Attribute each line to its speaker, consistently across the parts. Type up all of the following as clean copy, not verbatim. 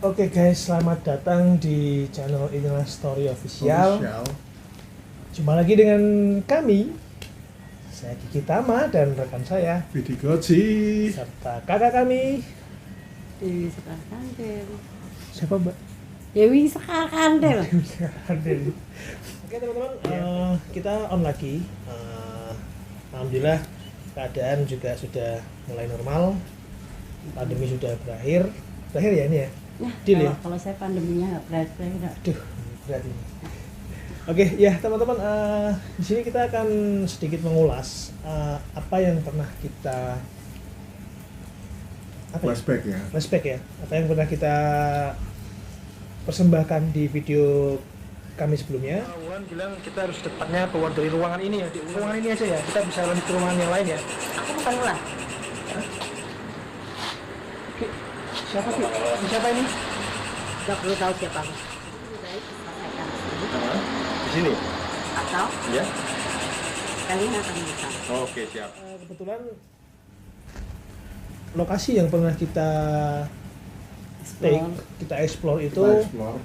Speaker 1: Oke guys, selamat datang di channel Inilah Story Official. Jumpa lagi dengan kami, saya Kiki Tama dan rekan saya
Speaker 2: Vidi Goji.
Speaker 1: serta kakak kami
Speaker 3: Dewi Sekar Kandel.
Speaker 1: siapa mbak?
Speaker 3: Dewi Sekar Kandel.
Speaker 1: Oke teman-teman, kita on lagi. Alhamdulillah keadaan juga sudah mulai normal, pandemi sudah berakhir ya ini ya.
Speaker 3: Nah,
Speaker 1: Deal ya?
Speaker 3: kalau saya pandeminya nggak berat-berat.
Speaker 1: Aduh, berat ini. Oke, ya teman-teman, di sini kita akan sedikit mengulas apa yang pernah kita
Speaker 2: Flashback ya.
Speaker 1: flashback ya, apa yang pernah kita persembahkan di video kami sebelumnya. Wulan bilang kita harus cepatnya keluar dari ruangan ini ya, di ruangan ini aja ya, kita bisa lanjut ke ruangan yang lain ya.
Speaker 3: Aku bukan ulah.
Speaker 1: Oke, siapa sih? Siapa ini?
Speaker 3: Nggak perlu tahu siapa aku. Lebih baik selesaikan dulu.
Speaker 2: Di sini.
Speaker 3: Atau
Speaker 2: Ya.
Speaker 3: kalian akan bisa.
Speaker 2: Oke, siap.
Speaker 1: Kebetulan lokasi yang pernah kita take, kita explore itu
Speaker 2: Kita explore.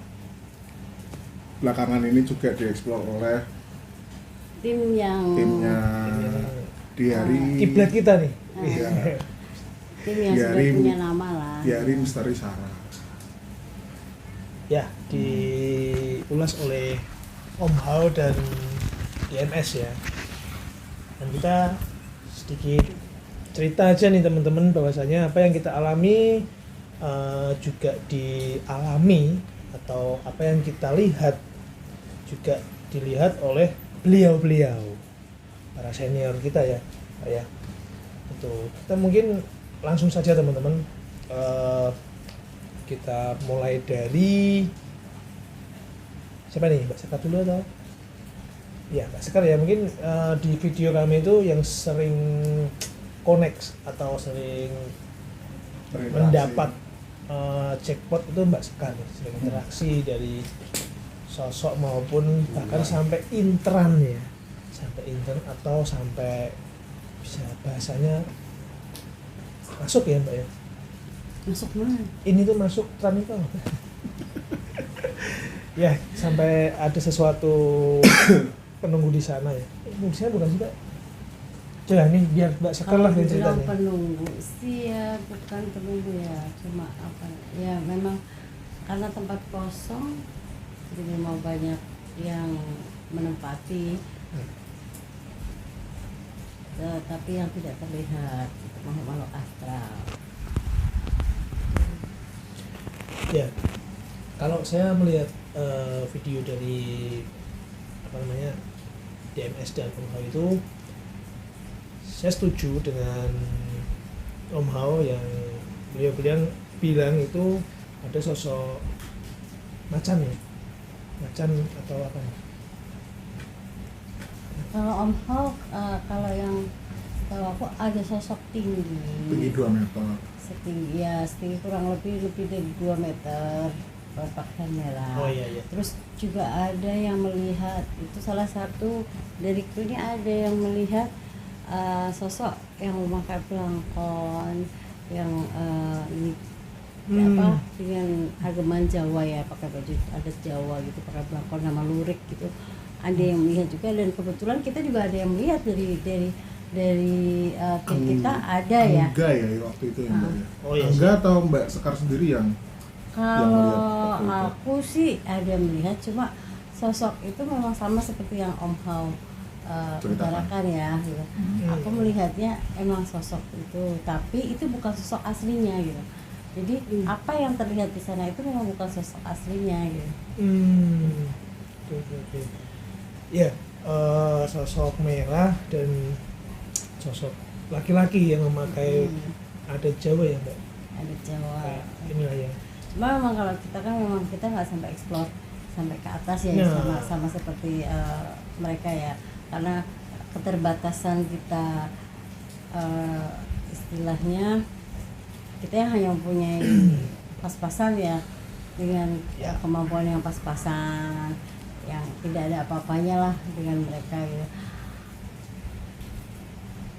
Speaker 2: Belakangan ini juga dieksplor oleh timnya di hari
Speaker 1: kiblat kita nih.
Speaker 2: Iya.
Speaker 3: Tim yang sudah
Speaker 2: Diari-
Speaker 3: punya nama lah.
Speaker 2: di hari Misteri Sarah.
Speaker 1: Ya, diulas oleh Om Hao dan DMS ya. Dan kita sedikit cerita aja nih teman-teman, bahwasanya apa yang kita alami juga dialami, atau apa yang kita lihat juga dilihat oleh beliau-beliau para senior kita ya, Pak ya. Itu kita mungkin langsung saja teman-teman, kita mulai dari siapa nih, Mbak Sekar dulu atau? Ya, Mbak Sekar ya, mungkin di video kami itu yang sering connect atau sering mendapat jackpot itu Mbak Sekar, sering interaksi dari sosok maupun bahkan sampai intern ya, sampai intern atau sampai bisa bahasanya masuk ya Mbak ya.
Speaker 3: Masuk mana?
Speaker 1: Ini tuh masuk tran itu apa? Ya, sampai ada sesuatu penunggu di sana ya. Penunggu di sana bukan sih Mbak? Coba nih biar Mbak Sekar lah yang
Speaker 3: dibilang
Speaker 1: ceritanya.
Speaker 3: penunggu sih ya, bukan penunggu ya, cuma apa ya, memang karena tempat kosong jadi mau banyak yang menempati. Tapi yang tidak terlihat itu makhluk astral.
Speaker 1: Ya, kalau saya melihat video dari apa namanya DMS dan Om Hao itu, saya setuju dengan Om Hao yang beliau bilang itu ada sosok macan ya, macan atau apa?
Speaker 3: Kalau Om Hao, kalau yang tahu aku ada sosok tinggi.
Speaker 2: Tinggi 2 meter.
Speaker 3: Setinggi kurang lebih dari 2 meter, berpakaian merah.
Speaker 1: Oh iya iya.
Speaker 3: Terus juga ada yang melihat, itu salah satu dari kru ini ada yang melihat sosok yang memakai belangkon, yang apa dengan ageman Jawa ya, pakai baju adat Jawa gitu, pakai belangkon nama lurik gitu. Ada yang melihat juga, dan kebetulan kita juga ada yang melihat dari tim kita ada ya.
Speaker 2: Angga ya waktu itu yang Mbak ya.
Speaker 1: Oh iya.
Speaker 2: Angga atau Mbak Sekar sendiri yang
Speaker 3: Kalau
Speaker 2: melihat waktu itu?
Speaker 3: aku sih ada melihat, cuma sosok itu memang sama seperti yang Om Hao
Speaker 2: Ceritakan.
Speaker 3: utarakan ya gitu. Aku melihatnya emang sosok itu, tapi itu bukan sosok aslinya gitu. Jadi apa yang terlihat di sana itu memang bukan sosok aslinya gitu.
Speaker 1: Oke. Ya, sosok merah dan sosok laki-laki yang memakai adat Jawa ya Mbak.
Speaker 3: Ada Jawa.
Speaker 1: Kayak inilah ya.
Speaker 3: Cuma memang kalau kita kan memang kita nggak sampai explore sampai ke atas ya,
Speaker 1: Nah.
Speaker 3: sama seperti mereka ya, karena keterbatasan kita, istilahnya kita yang hanya mempunyai pas-pasan ya, dengan
Speaker 1: Ya.
Speaker 3: kemampuan yang pas-pasan, yang tidak ada apa-apanya lah dengan mereka gitu.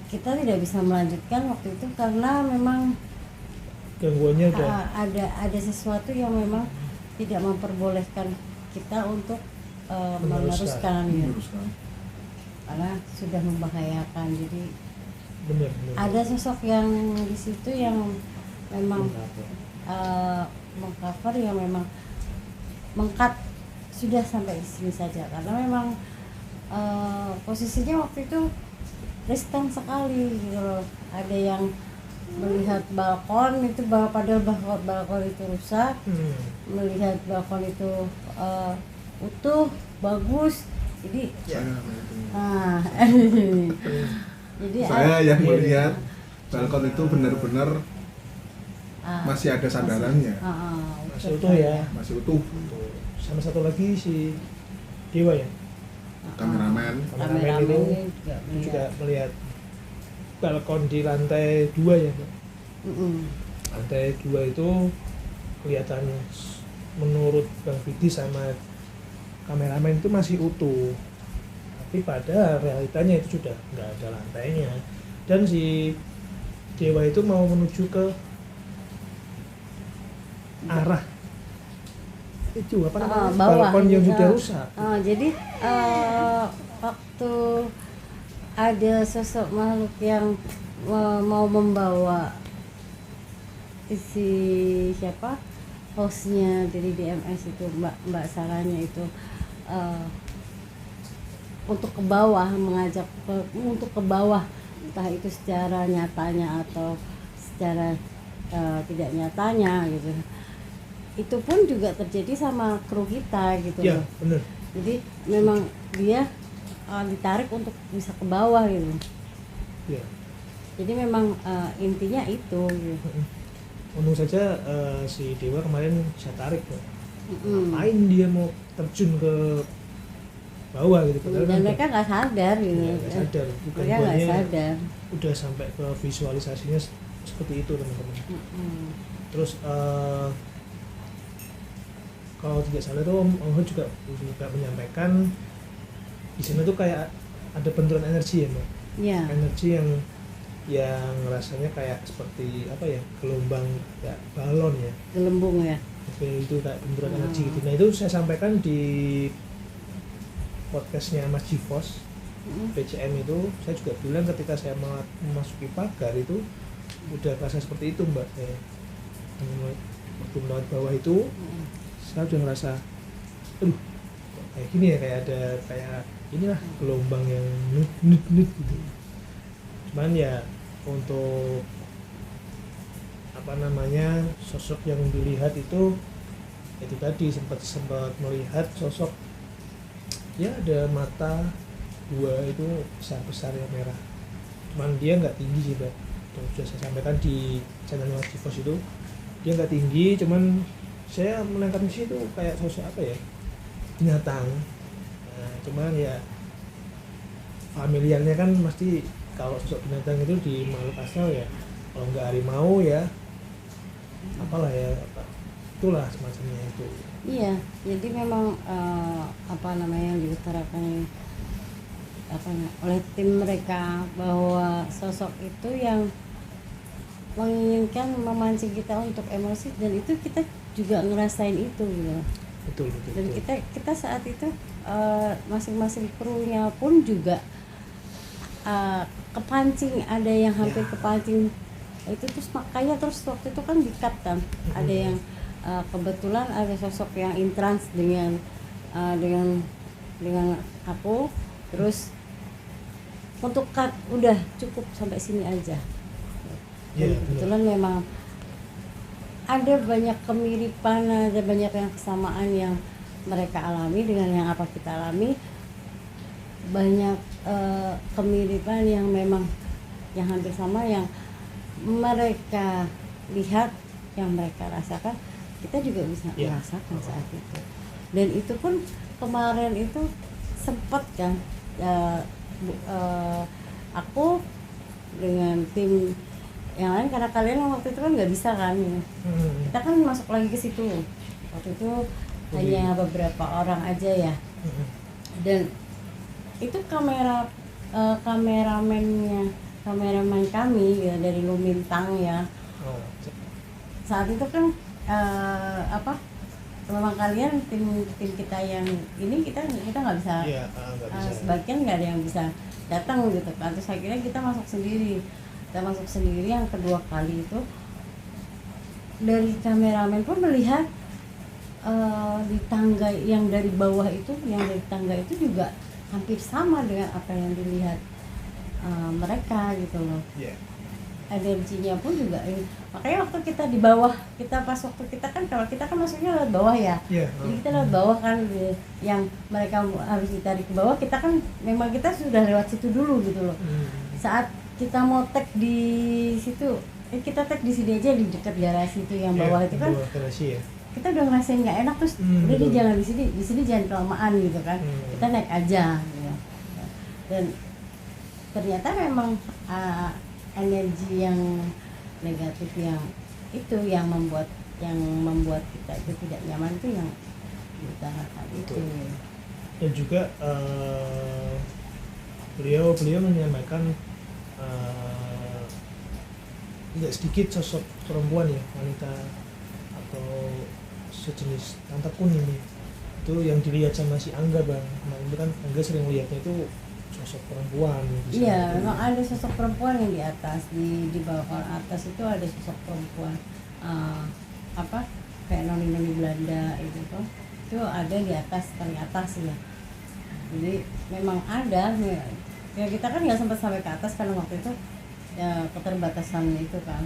Speaker 3: Kita tidak bisa melanjutkan waktu itu karena memang
Speaker 1: gangguannya udah
Speaker 3: ada sesuatu yang memang tidak memperbolehkan kita untuk meneruskan ya. Karena sudah membahayakan. Jadi
Speaker 1: bener.
Speaker 3: ada sosok yang di situ yang memang mengcover, yang memang mengkat sudah sampai di sini saja, karena memang posisinya waktu itu riskan sekali gitu loh. Ada yang melihat balkon itu, padahal balkon itu rusak, melihat balkon itu utuh, bagus. Jadi jadi
Speaker 2: saya yang melihat balkon itu benar-benar masih ada sandarannya,
Speaker 1: masih utuh ya,
Speaker 2: masih utuh.
Speaker 1: Sama satu lagi si Dewa ya,
Speaker 2: kameramen
Speaker 1: itu juga melihat balkon di lantai 2 ya, Mbak. Lantai 2 itu kelihatannya menurut Bang Vidi sama kameramen itu masih utuh, tapi pada realitanya itu sudah nggak ada lantainya, dan si Dewa itu mau menuju ke arah itu apa namanya,
Speaker 3: bawah,
Speaker 1: balkon yang sudah rusak.
Speaker 3: Jadi waktu ada sosok makhluk yang mau membawa si siapa hostnya dari DMS itu, Mbak Saranya itu untuk ke bawah, mengajak untuk ke bawah, entah itu secara nyatanya atau secara tidak nyatanya gitu. Itu pun juga terjadi sama kru kita gitu
Speaker 1: ya,
Speaker 3: loh.
Speaker 1: Bener.
Speaker 3: Jadi memang dia ditarik untuk bisa ke bawah gitu.
Speaker 1: Ya.
Speaker 3: Jadi memang intinya itu gitu.
Speaker 1: Untung saja si Dewa kemarin saya tarik ya. Ngapain dia mau terjun ke bawah gitu, padahal
Speaker 3: Dan mereka nggak sadar gitu.
Speaker 1: Nggak sadar, bukan
Speaker 3: Mereka nggak
Speaker 1: buahnya
Speaker 3: sadar.
Speaker 1: udah sampai ke visualisasinya seperti itu teman-teman. Terus kalau tidak salah itu Om Ho juga menyampaikan di sana tuh kayak ada benturan energi ya, Mbak.
Speaker 3: Iya.
Speaker 1: Energi yang rasanya kayak seperti apa ya, gelombang kayak balon ya.
Speaker 3: Gelembung ya.
Speaker 1: Oke, itu kayak benturan energi gitu. Nah itu saya sampaikan di podcastnya Mas Jivos, PCM itu, saya juga bilang ketika saya memasuki pagar itu udah rasa seperti itu, Mbak. Waktu melewat bawah itu saya udah ngerasa aduh kayak gini ya, kayak ada kayak inilah gelombang yang nut gitu. Cuman ya untuk apa namanya, sosok yang dilihat itu tadi sempat melihat sosok ya, ada mata 2 itu besar yang merah, cuman dia nggak tinggi sih, Mbak. Sudah saya sampaikan di channel Mas Jivos itu, dia nggak tinggi, cuman saya menangkap di situ kayak sosok apa ya, binatang. Nah, cuman ya familiarnya kan pasti kalau sosok binatang itu di makhluk astral ya, kalau nggak harimau ya apalah ya, itulah semacamnya itu.
Speaker 3: Iya, jadi memang apa namanya yang diutarakan oleh tim mereka, bahwa sosok itu yang menginginkan memancing kita untuk emosi, dan itu kita juga ngerasain itu gitu.
Speaker 1: Betul.
Speaker 3: Dan kita saat itu masing-masing krunya pun juga kepancing, ada yang hampir kepancing itu, terus makanya terus waktu itu kan di-cut kan, ada yang kebetulan ada sosok yang intrans dengan aku, terus untuk cut udah cukup sampai sini aja. Dan kebetulan memang ada banyak kemiripan, ada banyak yang kesamaan yang mereka alami dengan yang apa kita alami, banyak kemiripan yang memang yang hampir sama, yang mereka lihat, yang mereka rasakan, kita juga bisa merasakan saat itu. Dan itu pun kemarin itu sempat kan aku dengan tim yang lain, karena kalian waktu itu kan nggak bisa kan, kita kan masuk lagi ke situ waktu itu hanya beberapa orang aja ya. Dan itu kameramen kami ya, dari Lumintang ya, saat itu kan memang kalian tim kita yang ini kita nggak bisa,
Speaker 1: Iya, nggak bisa.
Speaker 3: sebagian nggak ada yang bisa datang gitu kan, terus akhirnya kita masuk sendiri. Yang kedua kali itu dari kameramen pun melihat di tangga yang dari bawah itu, yang dari tangga itu juga hampir sama dengan apa yang dilihat mereka gitu loh.
Speaker 1: Iya.
Speaker 3: Energinya pun juga ini. Makanya waktu kita di bawah, waktu kita kan, kalau kita kan masuknya lewat bawah ya.
Speaker 1: Iya.
Speaker 3: Jadi kita lewat bawah kan, yang mereka harus ditarik ke bawah, kita kan memang kita sudah lewat situ dulu gitu loh. Saat kita mau tag di situ, kita tag di sini aja, di dekat garasi itu yang bawah itu kan.
Speaker 1: Bawah garasi ya.
Speaker 3: Kita udah ngerasain nggak enak, terus udah
Speaker 1: betul.
Speaker 3: jangan di sini jangan kelamaan gitu kan. Kita naik aja gitu. Dan ternyata memang energi yang negatif yang itu yang membuat kita itu tidak nyaman, itu yang diutarakan itu.
Speaker 1: Dan juga beliau menyampaikan tidak sedikit sosok perempuan ya, wanita atau sejenis tante kuning itu yang dilihat sama si Angga bang. Nah itu kan Angga sering lihatnya itu sosok perempuan.
Speaker 3: Iya, memang ada sosok perempuan yang di atas, di bawah atas itu ada sosok perempuan kayak noni Belanda itu ada di atas, paling atas ya. Jadi memang ada ya, kita kan nggak sempat sampai ke atas karena waktu itu ya keterbatasan itu kan.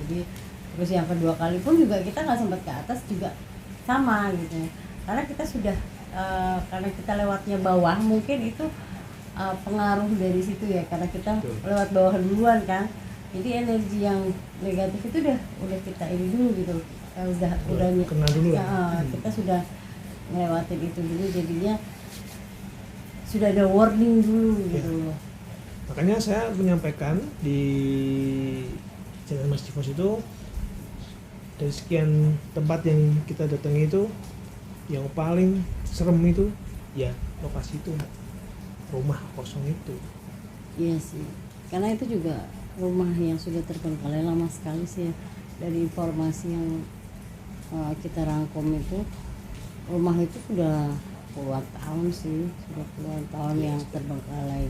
Speaker 3: Jadi terus yang kedua kali pun juga kita nggak sempat ke atas juga sama gitu, karena kita sudah karena kita lewatnya bawah, mungkin itu pengaruh dari situ ya, karena kita lewat bawah duluan kan. Jadi energi yang negatif itu udah kita ini dulu gitu, udah
Speaker 1: kena dulu
Speaker 3: kita sudah ngelewatin itu dulu, jadinya sudah ada warning dulu gitu loh.
Speaker 1: Makanya saya menyampaikan di channel Mas Jivos itu, dari sekian tempat yang kita datangi itu, yang paling serem itu ya lokasi itu, rumah kosong itu.
Speaker 3: Iya sih, karena itu juga rumah yang sudah terbengkalai lama sekali sih ya. Dari informasi yang kita rangkum itu, rumah itu sudah puluhan tahun sih, sudah puluhan tahun yang terbengkalai.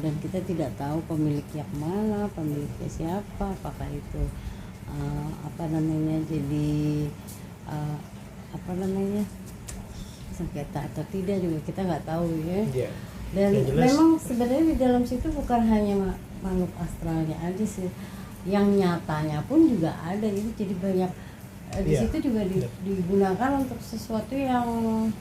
Speaker 3: Dan kita tidak tahu pemiliknya kemana, pemiliknya siapa, apakah itu sengketa atau tidak juga kita nggak tahu ya. Dan memang sebenarnya di dalam situ bukan hanya makhluk astralnya aja sih, yang nyatanya pun juga ada. Jadi banyak di situ juga digunakan untuk sesuatu yang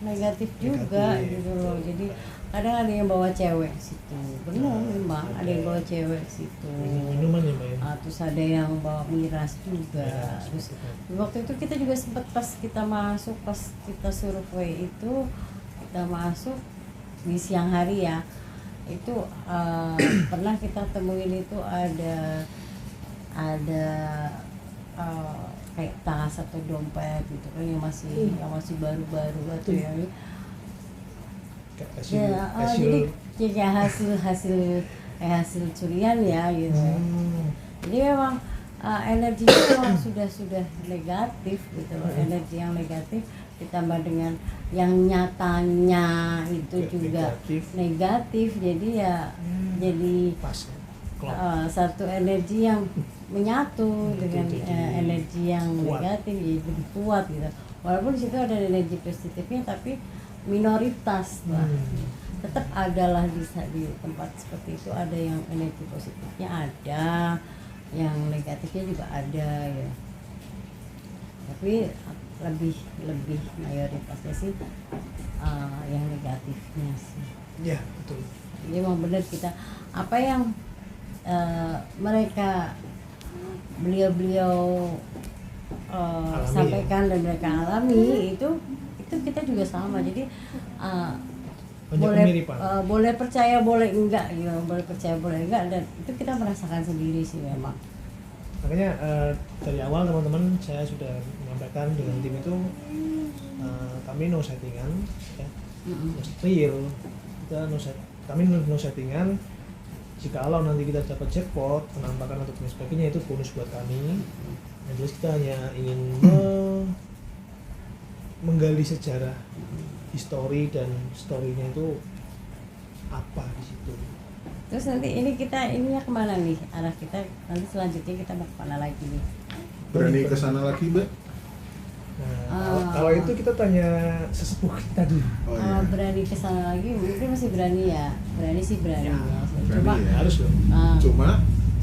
Speaker 3: negatif juga gitu loh. Jadi kadang ada yang bawa cewek situ, benar memang ada yang bawa cewek situ.
Speaker 1: Minuman ya mbak ya.
Speaker 3: Terus ada yang bawa miras juga. Terus waktu itu kita juga sempat pas kita survei itu, kita masuk di siang hari ya, itu pernah kita temuin itu ada kayak tas atau dompet gitu kan, yang masih baru-baru atau ya. Jadi kayak hasil curian ya gitu. Jadi memang energinya memang sudah negatif gitu loh. Energi yang negatif ditambah dengan yang nyatanya itu juga negatif. Jadi ya jadi satu energi yang menyatu dengan energi yang negatif, jadi lebih kuat gitu. Walaupun di situ ada energi positifnya, tapi minoritas lah. Tetap adalah di tempat seperti itu ada yang energi positifnya ada, yang negatifnya juga ada ya. Tapi lebih mayoritasnya sih yang negatifnya sih.
Speaker 1: Ya betul.
Speaker 3: Jadi memang benar kita apa yang beliau sampaikan dan mereka alami itu kita juga sama. Jadi boleh percaya boleh enggak gitu, dan itu kita merasakan sendiri sih memang.
Speaker 1: Makanya dari awal teman-teman saya sudah menyampaikan dengan tim itu kami no settingan ya, real, kami no settingan. jikalau nanti kita dapat jackpot, penampakan atau dan sebagainya, itu bonus buat kami. Yang jelas kita hanya ingin menggali sejarah, histori dan storynya itu apa di situ.
Speaker 3: Terus nanti ininya kemana nih arah kita nanti selanjutnya kita mau kemana lagi nih?
Speaker 2: Berani ke sana lagi, Mbak?
Speaker 1: Nah, kalau itu kita tanya sesepuh kita dulu.
Speaker 2: Oh iya.
Speaker 3: Berani ke sana lagi mungkin masih berani ya, berani sih berani ya.
Speaker 2: berani
Speaker 3: Cuma
Speaker 2: ya.
Speaker 1: Harus dong.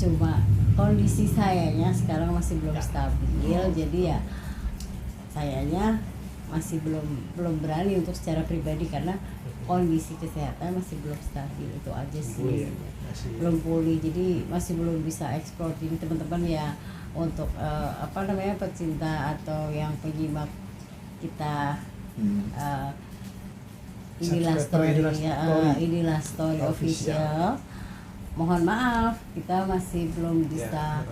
Speaker 3: cuma kondisi sayanya sekarang masih belum
Speaker 1: Ya.
Speaker 3: stabil, jadi ya sayanya masih belum berani untuk secara pribadi karena kondisi kesehatan masih belum stabil, itu aja sih.
Speaker 1: Pulih ya, masih.
Speaker 3: Belum pulih, jadi masih belum bisa eksplor. Jadi teman-teman ya untuk pecinta atau yang penyimak kita inilah story
Speaker 1: Subscriber,
Speaker 3: ya, inilah story official. Mohon maaf kita masih belum bisa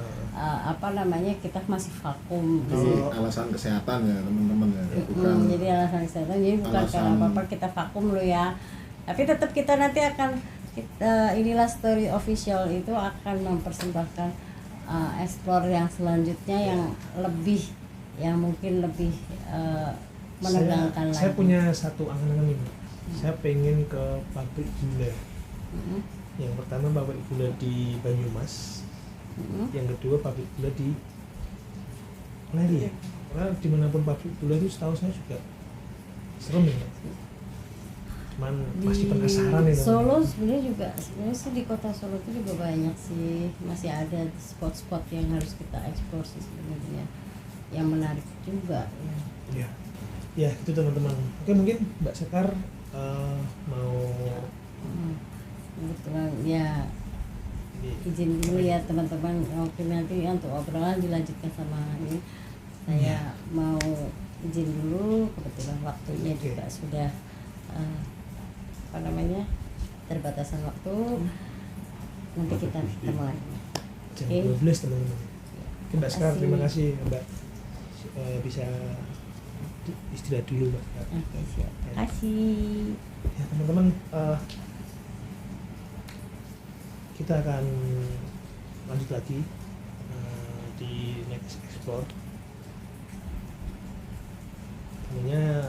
Speaker 3: kita masih vakum.
Speaker 2: Jadi alasan kesehatan ya teman-teman ya, bukan
Speaker 3: Jadi alasan kesehatan, jadi bukan
Speaker 2: alasan-
Speaker 3: karena apa-apa kita vakum lo ya. Tapi tetap kita nanti akan inilah story official itu akan mempersembahkan explore yang selanjutnya yang lebih, yang mungkin lebih menegangkan lagi.
Speaker 1: Saya punya satu angan-angan ini. Saya pengen ke pabrik gula. Yang pertama pabrik gula di Banyumas, yang kedua pabrik gula di Lari ya. Karena dimanapun pabrik gula itu setahu saya juga serem ya. Cuman masih penasaran ya.
Speaker 3: Solo sebenarnya sih di kota Solo itu juga banyak sih, masih ada spot-spot yang harus kita eksplor sih sebenarnya, yang menarik juga ya.
Speaker 1: Ya itu teman-teman. Oke, mungkin Mbak Sekar mau
Speaker 3: Kebetulan ya
Speaker 1: ini
Speaker 3: izin dulu ya teman-teman, oke nanti untuk obrolan dilanjutkan sama ini. Saya mau izin dulu, kebetulan waktunya
Speaker 1: Oke.
Speaker 3: juga sudah terbatasan waktu. Nanti kita ketemu lagi.
Speaker 1: jam
Speaker 3: Oke.
Speaker 1: 12 teman-teman. Oke, Mbak Sekar,
Speaker 3: Kasih.
Speaker 1: terima kasih Mbak. Bisa istirahat dulu Mbak Sekar.
Speaker 3: Oke, siap. Terima kasih.
Speaker 1: Ya teman-teman, kita akan lanjut lagi di next explore. Tentunya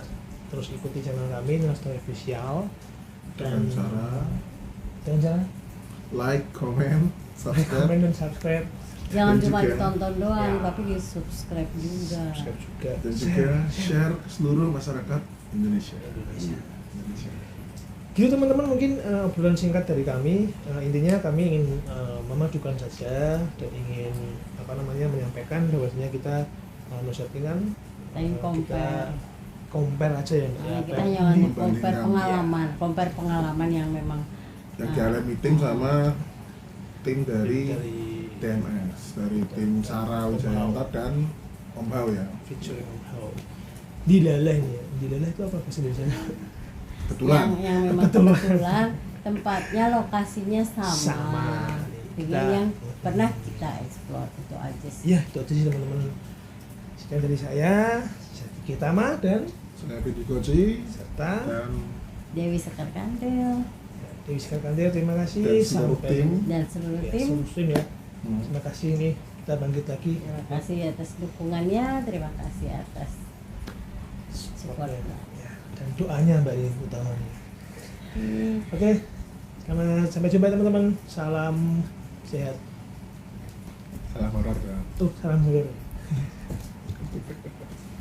Speaker 1: terus ikuti channel kami Story Official
Speaker 2: dengan cara
Speaker 1: dengan cara
Speaker 2: like, comment, subscribe,
Speaker 1: komen dan subscribe
Speaker 3: Jangan
Speaker 2: Dan
Speaker 3: cuma
Speaker 2: juga-
Speaker 3: ditonton doang,
Speaker 1: Ya.
Speaker 3: tapi di subscribe juga.
Speaker 1: subscribe juga
Speaker 2: dan juga share ke seluruh masyarakat Indonesia.
Speaker 1: Gitu teman-teman, mungkin obrolan singkat dari kami. Intinya kami ingin memajukan saja dan ingin menyampaikan bahwasanya kita settingan
Speaker 3: Kita
Speaker 1: compare aja ya.
Speaker 3: kita jangan
Speaker 2: Membandingkan.
Speaker 3: compare pengalaman yang memang
Speaker 2: Yang dialami tim sama tim dari
Speaker 1: dari
Speaker 2: TMS, dari tim Sarah Wijayanto dan Om Hao ya.
Speaker 1: featuring Om Hao. Dilalah ini ya. Dilalah itu apa bahasa Indonesia?
Speaker 2: Kebetulan.
Speaker 3: yang memang kebetulan tempatnya lokasinya sama, dengan
Speaker 1: Kita-
Speaker 3: yang pernah kita explore, itu aja sih.
Speaker 1: Ya, itu aja sih teman-teman. Sekian dari saya, Kitama dan
Speaker 2: Saya Bidi Goci
Speaker 1: serta
Speaker 2: dan
Speaker 3: Dewi Sekar Kandel
Speaker 1: Dewi Sekar Kandel. Terima kasih
Speaker 2: Dan seluruh tim.
Speaker 3: dan seluruh
Speaker 1: Ya,
Speaker 3: tim.
Speaker 1: seluruh tim ya. Terima kasih nih, kita bangkit lagi.
Speaker 3: Terima kasih atas dukungannya, terima kasih atas supportnya.
Speaker 1: Ya, dan doanya Mbak ini utamanya.
Speaker 3: Hmm.
Speaker 1: Oke, sampai jumpa teman-teman. Salam sehat.
Speaker 2: salah horor ya.
Speaker 1: Salam horor.